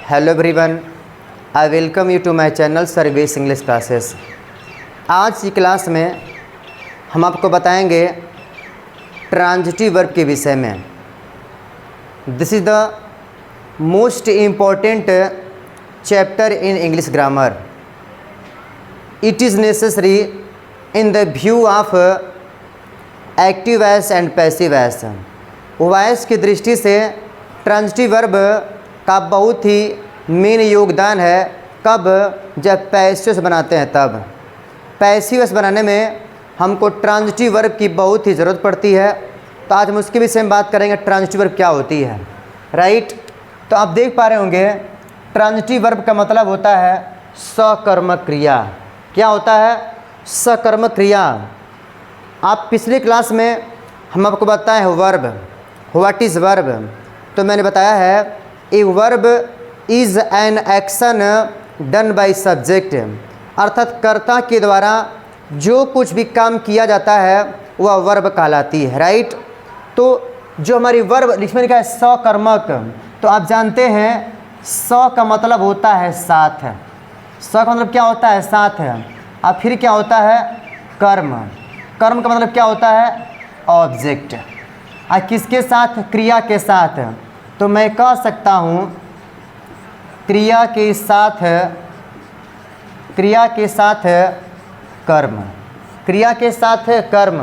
Hello everyone, I welcome you to my channel service English classes. आज की class में हम आपको बताएंगे ट्रांजिटिव वर्ब के विषय में। This is the most important chapter in English grammar. It is necessary in the view of active voice and passive voice. Voice की दृष्टि से ट्रांजिटिव वर्ब का बहुत ही मेन योगदान है। कब? जब पैसिव बनाते हैं तब। पैसिव बनाने में हमको ट्रांजिटिव वर्ब की बहुत ही ज़रूरत पड़ती है। तो आज हम उसके विषय में बात करेंगे, ट्रांजिटिव वर्ब क्या होती है। राइट, तो आप देख पा रहे होंगे ट्रांजिटिव वर्ब का मतलब होता है सकर्मक क्रिया। क्या होता है? सकर्मक क्रिया। आप पिछली क्लास में हम आपको बताए हैं वर्ब, व्हाट इज़ वर्ब। तो मैंने बताया है a verb is an action done by subject, अर्थात कर्ता के द्वारा जो कुछ भी काम किया जाता है वह वर्ब कहलाती है। राइट, तो जो हमारी वर्ब लिखने लिखा है सकर्मक, तो आप जानते हैं स का मतलब होता है साथ। स का मतलब क्या होता है? साथ है। अब फिर क्या होता है? कर्म। कर्म का मतलब क्या होता है? ऑब्जेक्ट। और किसके साथ? क्रिया के साथ। तो मैं कह सकता हूँ क्रिया के साथ कर्म, क्रिया के साथ कर्म।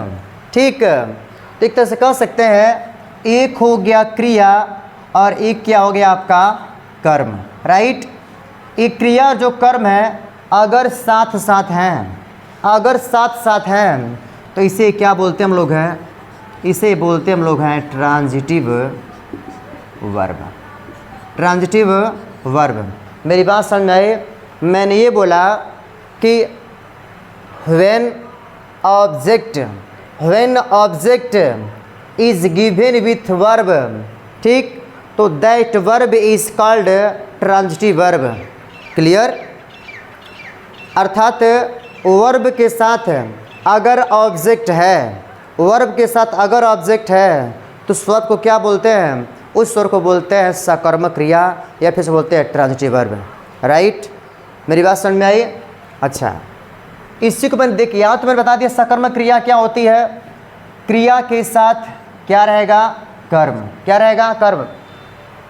ठीक, तो एक तरह से कह सकते हैं एक हो गया क्रिया और एक क्या हो गया आपका कर्म। राइट, एक क्रिया जो कर्म है अगर साथ साथ हैं तो इसे क्या बोलते हम लोग हैं? इसे बोलते हम लोग हैं ट्रांजिटिव वर्ब। Transitive verb. मेरी बात समझ में आई? मैंने ये बोला कि when object is given with verb, ठीक, तो that verb is called transitive verb. Clear? अर्थात वर्ब के साथ अगर ऑब्जेक्ट है, वर्ब के साथ अगर ऑब्जेक्ट है तो स्वर को क्या बोलते हैं? उस स्वर को बोलते हैं सकर्मक क्रिया या फिर से बोलते हैं ट्रांजिटिव वर्ब। राइट, मेरी बात समझ में आई? अच्छा, इसी को मैंने देखिए यहाँ तो मैंने बता दिया सकर्मक क्रिया क्या होती है। क्रिया के साथ क्या रहेगा? कर्म। क्या रहेगा? कर्म।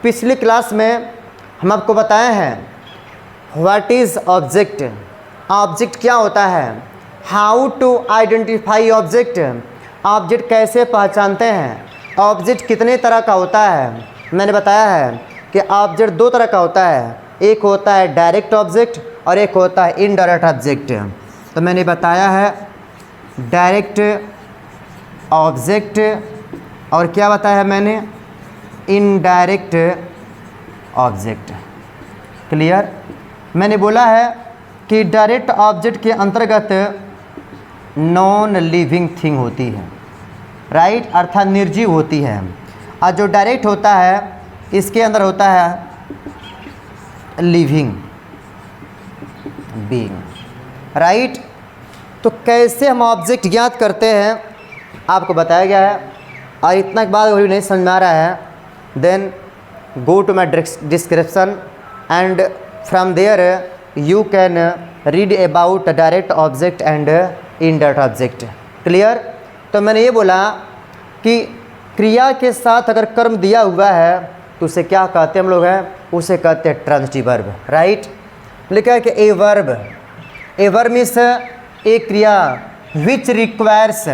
पिछली क्लास में हम आपको बताए हैं व्हाट इज़ ऑब्जेक्ट। ऑब्जेक्ट क्या होता है? How to identify object. Object कैसे पहचानते हैं? ऑब्जेक्ट कितने तरह का होता है? मैंने बताया है कि ऑब्जेक्ट दो तरह का होता है, एक होता है डायरेक्ट ऑब्जेक्ट और एक होता है इनडायरेक्ट ऑब्जेक्ट। तो मैंने बताया है डायरेक्ट ऑब्जेक्ट और क्या बताया है मैंने? Indirect object. क्लियर? मैंने बोला है कि डायरेक्ट ऑब्जेक्ट के अंतर्गत नॉन लिविंग थिंग होती है। राइट, अर्थात निर्जीव होती है। और जो डायरेक्ट होता है इसके अंदर होता है लिविंग बीइंग। राइट, तो कैसे हम ऑब्जेक्ट ज्ञात करते हैं आपको बताया गया है। और इतना के बाद भी नहीं समझ में आ रहा है, then go to my description and from there you can read about direct object and indirect object. Clear? तो मैंने ये बोला कि क्रिया के साथ अगर कर्म दिया हुआ है तो उसे क्या कहते हैं हम लोग हैं? उसे कहते हैं ट्रांजिटिव वर्ब। राइट, लिखा है कि ए वर्ब मीन्स ए क्रिया विच रिक्वायर्स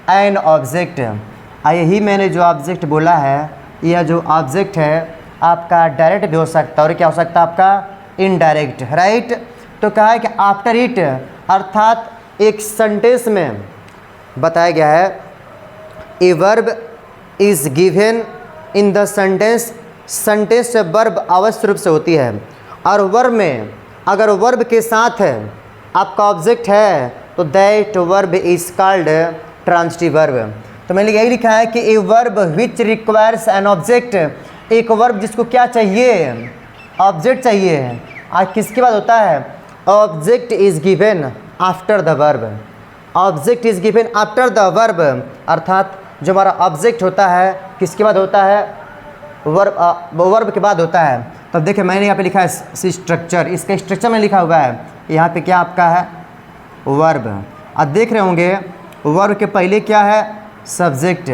एन ऑब्जेक्ट। यही मैंने जो ऑब्जेक्ट बोला है, यह जो ऑब्जेक्ट है आपका डायरेक्ट भी हो सकता है और क्या हो सकता है आपका इनडायरेक्ट। राइट, तो कहा है कि आफ्टर इट, अर्थात एक सेंटेंस में बताया गया है a verb is given in the sentence. Sentence से वर्ब अवश्य रूप से होती है और वर्ब में अगर वर्ब के साथ आपका ऑब्जेक्ट है तो that verb is called transitive verb. तो मैंने यही लिखा है कि a verb which requires an object, एक वर्ब जिसको क्या चाहिए? ऑब्जेक्ट चाहिए। और किसके बाद होता है? Object is given after the verb. Object is given after the verb, अर्थात जो हमारा ऑब्जेक्ट होता है किसके बाद होता है? वर्ब के बाद होता है। तब देखिए मैंने यहाँ पे लिखा है स्ट्रक्चर, इसका स्ट्रक्चर में लिखा हुआ है, यहाँ पे क्या आपका है वर्ब। अब देख रहे होंगे वर्ब के पहले क्या है सब्जेक्ट,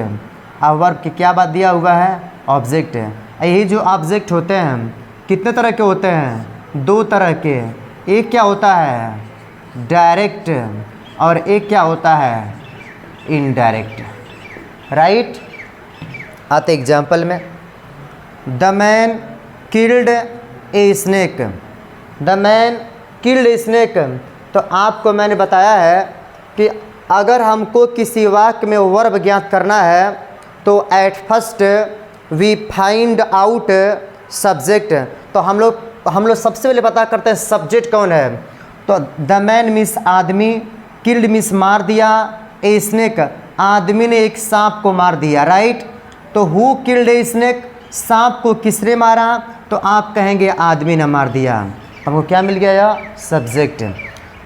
अब वर्ब के क्या बात दिया हुआ है ऑब्जेक्ट। यही जो ऑब्जेक्ट होते हैं कितने तरह के होते हैं, दो तरह के, एक क्या होता है डायरेक्ट और एक क्या होता है इनडायरेक्ट, राइट। आते एग्जाम्पल में, the man killed a snake, the man killed a snake. तो आपको मैंने बताया है कि अगर हमको किसी वाक्य में वर्ब ज्ञात करना है तो at first we find out subject. तो हम लोग सबसे पहले पता करते हैं सब्जेक्ट कौन है। तो द मैन मीन्स आदमी, किल्ड मीन्स मार दिया, ए स्नेक आदमी ने एक सांप को मार दिया, राइट। तो हु किल्ड ए स्नेक, सांप को किसने मारा, तो आप कहेंगे आदमी ने मार दिया, हमको क्या मिल गया यह सब्जेक्ट।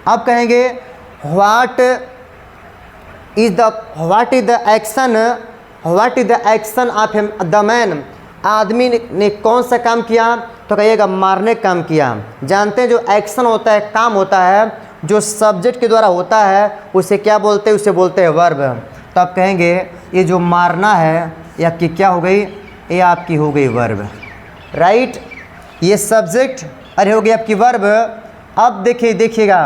अब कहेंगे what is the action, what is the action of the man, आदमी ने कौन सा काम किया, तो कहिएगा मारने का काम किया। जानते हैं जो एक्शन होता है काम होता है जो सब्जेक्ट के द्वारा होता है उसे क्या बोलते हैं, उसे बोलते हैं वर्ब। तो आप कहेंगे ये जो मारना है ये आपकी क्या हो गई, ये आपकी हो गई वर्ब, राइट। ये सब्जेक्ट अरे हो गई आपकी वर्ब। अब देखिएगा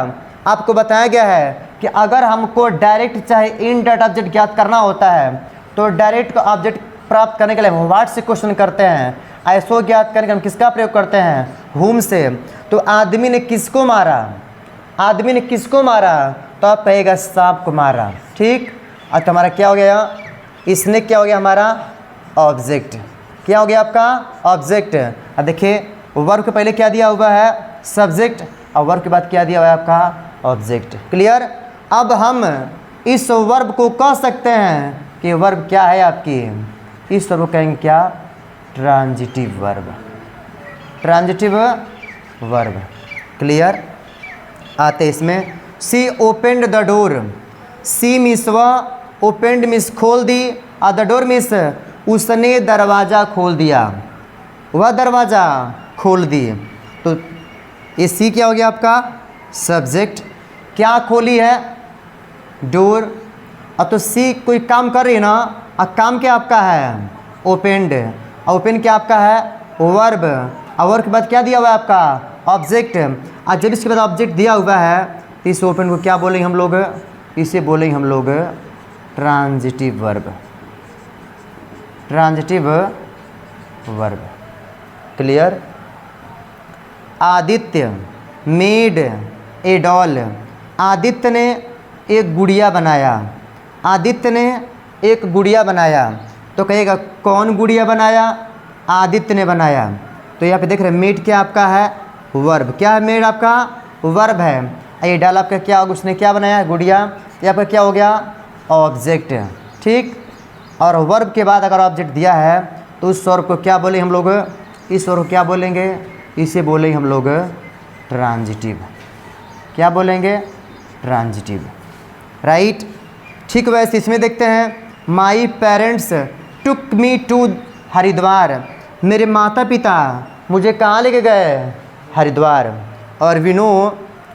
आपको बताया गया है कि अगर हमको डायरेक्ट चाहे इनडायरेक्ट ऑब्जेक्ट ज्ञात करना होता है तो डायरेक्ट ऑब्जेक्ट प्राप्त करने के लिए व्हाट से क्वेश्चन करते हैं, ऐसो ज्ञात करने के हम किसका प्रयोग करते हैं हुम से। तो आदमी ने किसको मारा, आदमी ने किसको मारा, तो आप कहेगा सांप को मारा, ठीक। और तुम्हारा क्या हो गया, इसने क्या हो गया हमारा ऑब्जेक्ट, क्या हो गया आपका ऑब्जेक्ट। अब देखिए वर्ब के पहले क्या दिया हुआ है सब्जेक्ट और वर्ब के बाद क्या दिया हुआ है आपका ऑब्जेक्ट, क्लियर। अब हम इस वर्ब को कह सकते हैं कि वर्ब क्या है आपकी, इस वर्ब को कहेंगे क्या transitive verb, transitive verb, clear. आते इसमें she opened the door, she means वह, ओपेंड मीन्स खोल दी, और द डोर मीन्स उसने दरवाज़ा खोल दिया, वह दरवाज़ा खोल दी। तो ये सी क्या हो गया आपका सब्जेक्ट, क्या खोली है डोर। अब तो सी कोई काम कर रही है ना, अब काम क्या आपका है ओपेंड, ओपन क्या आपका है वर्ब, और वर्ब के बाद क्या दिया हुआ है आपका ऑब्जेक्ट। और जब इसके बाद ऑब्जेक्ट दिया हुआ है तो इस ओपन को क्या बोलेंगे हम लोग, इसे बोलेंगे हम लोग transitive verb, transitive verb, clear. Aditya made a doll, Aditya ने एक गुड़िया बनाया, आदित्य ने एक गुड़िया बनाया। तो कहेगा कौन गुड़िया बनाया, आदित्य ने बनाया। तो यहाँ पे देख रहे हैं मेड क्या आपका है वर्ब, क्या है मेड आपका वर्ब है। ये डॉल आपका क्या होगा, उसने क्या बनाया गुड़िया, ये आपका क्या हो गया ऑब्जेक्ट, ठीक। और वर्ब के बाद अगर ऑब्जेक्ट दिया है तो उस वर्ब को क्या बोले हम लोग, इस वर्ब को क्या बोलेंगे, इसे बोलेंगे हम लोग ट्रांजिटिव, क्या बोलेंगे ट्रांजिटिव, राइट। ठीक वैसे इसमें देखते हैं my parents took me to Haridwar, मेरे माता पिता मुझे कहाँ लेके गए हरिद्वार। और we know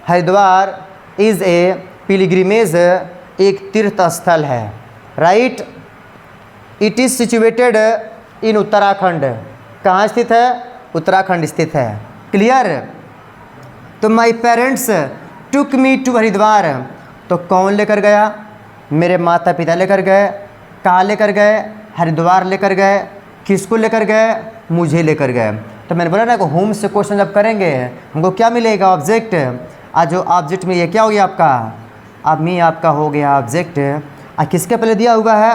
Haridwar is a pilgrimage, एक तीर्थ स्थल है, right. It is situated in Uttarakhand, कहाँ स्थित है उत्तराखंड स्थित है, क्लियर। तो my parents took me to Haridwar, तो कौन लेकर गया, मेरे माता पिता लेकर गए, कहाँ लेकर गए हरिद्वार लेकर गए, किसको लेकर गए मुझे लेकर गए। तो मैंने बोला ना कि होम से क्वेश्चन जब करेंगे हमको क्या मिलेगा ऑब्जेक्ट। आज जो ऑब्जेक्ट में ये क्या हो गया आपका, अब मी आपका हो गया ऑब्जेक्ट। आज किसके पहले दिया हुआ है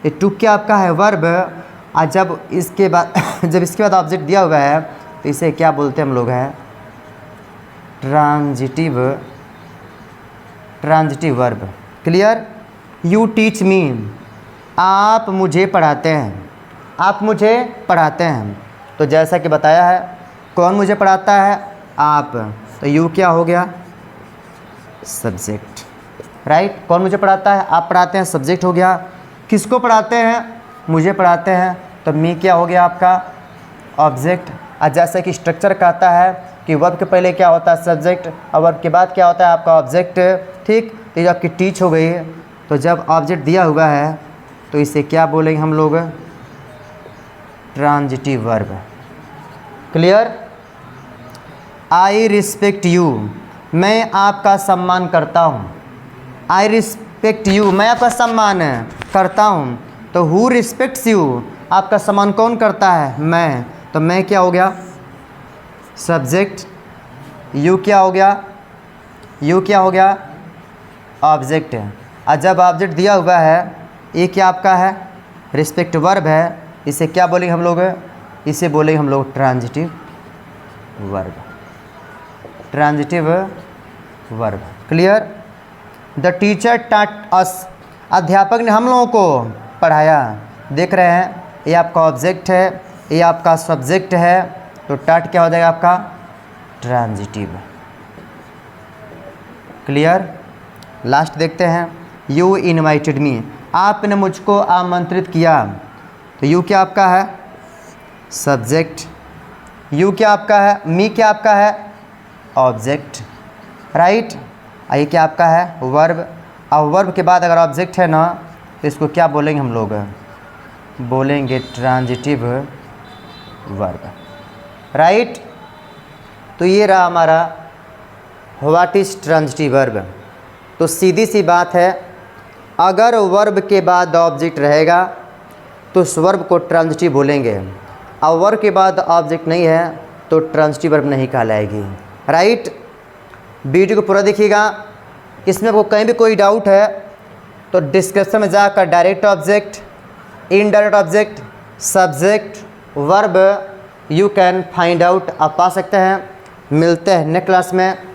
ये टुक क्या आपका है वर्ब। आज जब इसके बाद ऑब्जेक्ट दिया हुआ है तो इसे क्या बोलते हैं हम लोग है transitive verb, clear. You teach me, आप मुझे पढ़ाते हैं, आप मुझे पढ़ाते हैं। तो जैसा कि बताया है कौन मुझे पढ़ाता है आप, तो यू क्या हो गया सब्जेक्ट, राइट। कौन मुझे पढ़ाता है, आप पढ़ाते हैं, सब्जेक्ट हो गया। किसको पढ़ाते हैं, मुझे पढ़ाते हैं, तो मी क्या हो गया आपका ऑब्जेक्ट। और जैसे कि स्ट्रक्चर कहता है कि वर्ब के पहले क्या होता है सब्जेक्ट और वर्ब के बाद क्या होता है आपका ऑब्जेक्ट। ठीक, तो ये आपकी टीच हो गई। तो जब ऑब्जेक्ट दिया हुआ है तो इसे क्या बोलेंगे हम लोग, transitive verb. Clear. I respect you, मैं आपका सम्मान करता हूँ। आई रिस्पेक्ट यू, मैं आपका सम्मान करता हूँ। तो हु रिस्पेक्ट्स यू, आपका सम्मान कौन करता है, मैं। तो मैं क्या हो गया सब्जेक्ट, यू क्या हो गया, यू क्या हो गया ऑब्जेक्ट है। और जब ऑब्जेक्ट दिया हुआ है ये क्या आपका है रिस्पेक्ट वर्ब है, इसे क्या बोलेंगे हम लोग, इसे बोलेंगे हम लोग transitive verb, transitive verb. Clear. The teacher taught us, अध्यापक ने हम लोगों को पढ़ाया। देख रहे हैं ये आपका ऑब्जेक्ट है, ये आपका सब्जेक्ट है, तो टॉट क्या हो जाएगा आपका ट्रांजिटिव। क्लियर। लास्ट देखते हैं, यू इनवाइटेड मी, आपने मुझको आमंत्रित किया। तो यू क्या आपका है सब्जेक्ट, यू क्या आपका है, मी क्या आपका है ऑब्जेक्ट, राइट। ये क्या आपका है वर्ब। अब वर्ब के बाद अगर ऑब्जेक्ट है ना तो इसको क्या बोलेंगे हम लोग, बोलेंगे ट्रांजिटिव वर्ब, राइट। तो ये रहा हमारा व्हाट इज़ ट्रांजिटिव वर्ब। तो सीधी सी बात है, अगर वर्ब के बाद ऑब्जेक्ट रहेगा तो उस वर्ब को ट्रांजिटिव बोलेंगे, और वर्ब के बाद ऑब्जेक्ट नहीं है तो ट्रांजिटिव वर्ब नहीं कहलाएगी, राइट। वीडियो को पूरा देखिएगा, इसमें आपको कहीं भी कोई डाउट है तो डिस्क्रिप्शन में जाकर direct object, indirect object, subject, verb you can find out, आप पा सकते हैं। मिलते हैं नेक्स्ट क्लास में।